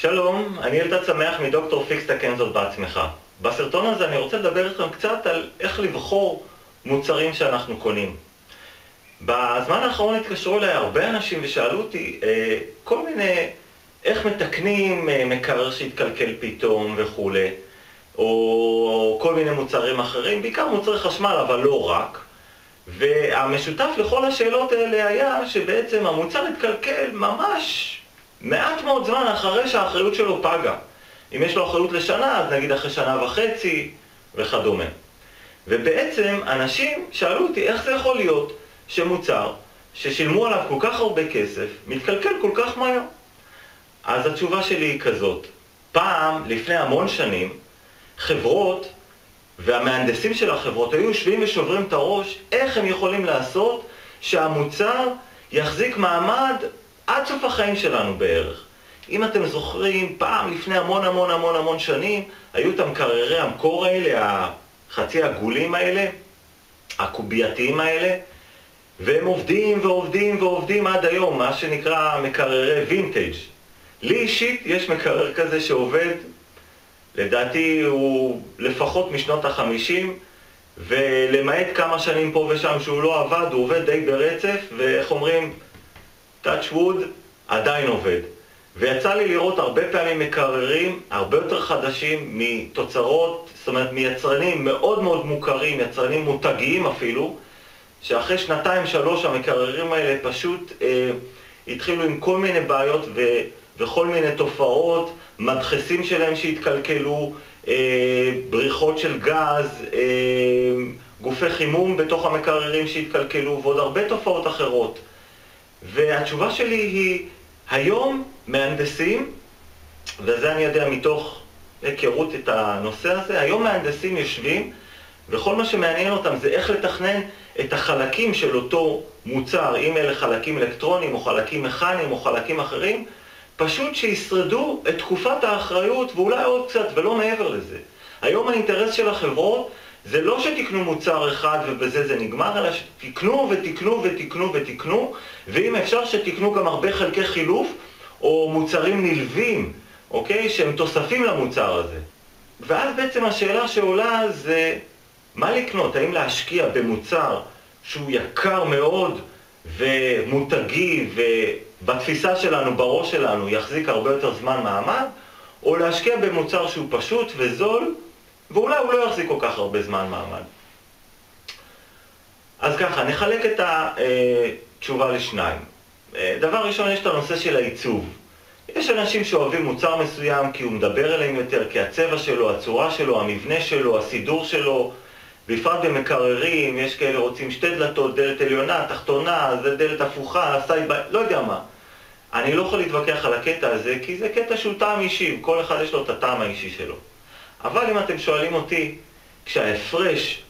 שלום, אני אלדד שמח מדוקטור פיקס תקן זאת בעצמך. בסרטון הזה אני רוצה לדבר איתכם קצת על איך לבחור מוצרים שאנחנו קונים. בזמן האחרון התקשרו אליי הרבה אנשים ושאלו אותי כל מיני, איך מתקנים מקרר שהתקלקל פתאום וכו', או כל מיני מוצרים אחרים, בעיקר מוצרי חשמל אבל לא רק. והמשותף לכל השאלות האלה היה שבעצם המוצר התקלקל ממש מעט מאוד זמן אחרי שהאחריות שלו פגה. אם יש לו אחריות לשנה, אז נגיד אחרי שנה וחצי וכדומה. ובעצם אנשים שאלו אותי איך זה יכול להיות שמוצר ששילמו עליו כל כך הרבה כסף מתקלקל כל כך מהר. אז התשובה שלי היא כזאת: פעם, לפני המון שנים, חברות והמהנדסים של החברות היו יושבים ושוברים את הראש איך הם יכולים לעשות שהמוצר יחזיק מעמד עד סוף החיים שלנו בערך. אם אתם זוכרים, פעם לפני המון שנים היו את המקררי המקור האלה, החצי עגולים האלה, הקובייתיים האלה, והם עובדים עד היום, מה שנקרא מקררי וינטג'. לי אישית יש מקרר כזה שעובד, לדעתי הוא לפחות משנות ה-50, ולמעט כמה שנים פה ושם שהוא לא עבד, הוא עובד די ברצף, ואיך אומרים, touch wood, עדיין עובד. ויצא לי לראות הרבה פעמים מקררים הרבה יותר חדשים מתוצרות, זאת אומרת מיצרנים מאוד מוכרים, יצרנים מותגיים אפילו, שאחרי 2-3 המקררים האלה פשוט התחילו עם כל מיני בעיות וכל מיני תופעות, מדחסים שלהם שהתקלקלו, בריחות של גז, גופי חימום בתוך המקררים שהתקלקלו, ועוד הרבה תופעות אחרות. והתשובה שלי היא, היום מהנדסים, וזה אני יודע מתוך היכרות את הנושא הזה, היום מהנדסים יושבים, וכל מה שמעניין אותם זה איך לתכנן את החלקים של אותו מוצר, אם אלה חלקים אלקטרוניים או חלקים מכניים או חלקים אחרים, פשוט שישרדו את תקופת האחריות ואולי עוד קצת ולא מעבר לזה. היום האינטרס של החברות זה לא שתקנו מוצר אחד ובזה זה נגמר, אלא שתקנו ותקנו, ואם אפשר שתקנו גם הרבה חלקי חילוף או מוצרים נלווים, אוקיי? שהם תוספים למוצר הזה. ואז בעצם השאלה שעולה זה מה לקנות? האם להשקיע במוצר שהוא יקר מאוד ומותגי ובתפיסה שלנו, בראש שלנו, יחזיק הרבה יותר זמן מעמד, או להשקיע במוצר שהוא פשוט וזול ואולי הוא לא יחזיק כל כך הרבה זמן מעמד. אז ככה, נחלק את התשובה לשניים. דבר ראשון, יש את הנושא של העיצוב. יש אנשים שאוהבים מוצר מסוים כי הוא מדבר אליהם יותר, כי הצבע שלו, הצורה שלו, המבנה שלו, הסידור שלו, בפרט במקררים, יש כאלה רוצים שתי דלתות, דלת עליונה, תחתונה, זה דלת הפוכה, לא יודע מה. אני לא יכול להתווכח על הקטע הזה, כי זה קטע שהוא טעם אישי, כל אחד יש לו את הטעם האישי שלו. אבל אם אתם שואלים אותי, כשההפרש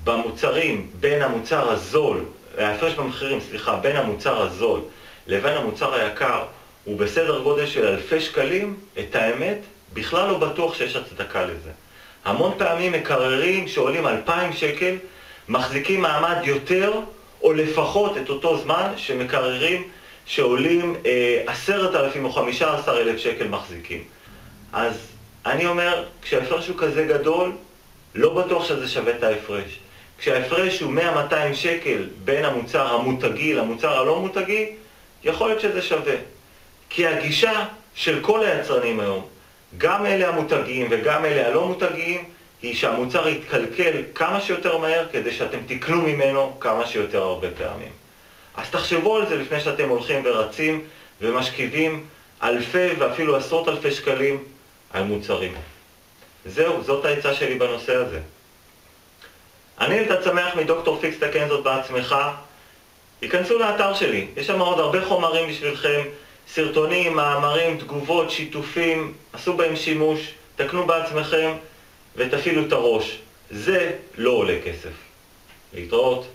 במוצרים בין המוצר הזול, ההפרש במחירים, בין המוצר הזול לבין המוצר היקר, הוא בסדר גודל של אלפי שקלים, את האמת, בכלל לא בטוח שיש הצדקה לזה. המון פעמים מקררים שעולים 2,000 שקל, מחזיקים מעמד יותר, או לפחות את אותו זמן שמקררים שעולים 10,000 או 15,000 שקל מחזיקים. אז אני אומר, כשההפרש הוא כזה גדול, לא בטוח שזה שווה את ההפרש. כשההפרש הוא 100-200 שקל בין המוצר המותגי למוצר הלא מותגי, יכול להיות שזה שווה. כי הגישה של כל היצרנים היום, גם אלה המותגיים וגם אלה הלא מותגיים, היא שהמוצר יתקלקל כמה שיותר מהר כדי שאתם תקנו ממנו כמה שיותר הרבה פעמים. אז תחשבו על זה לפני שאתם הולכים ורצים ומשכיבים אלפי ואפילו עשרות אלפי שקלים על מוצרים. זהו, זאת העצה שלי בנושא הזה. אני אלדד שמח מדוקטור פיקס תקן זאת בעצמך. היכנסו לאתר שלי, יש שם עוד הרבה חומרים בשבילכם, סרטונים, מאמרים, תגובות, שיתופים, עשו בהם שימוש, תקנו בעצמכם ותפעילו את הראש. זה לא עולה כסף. להתראות.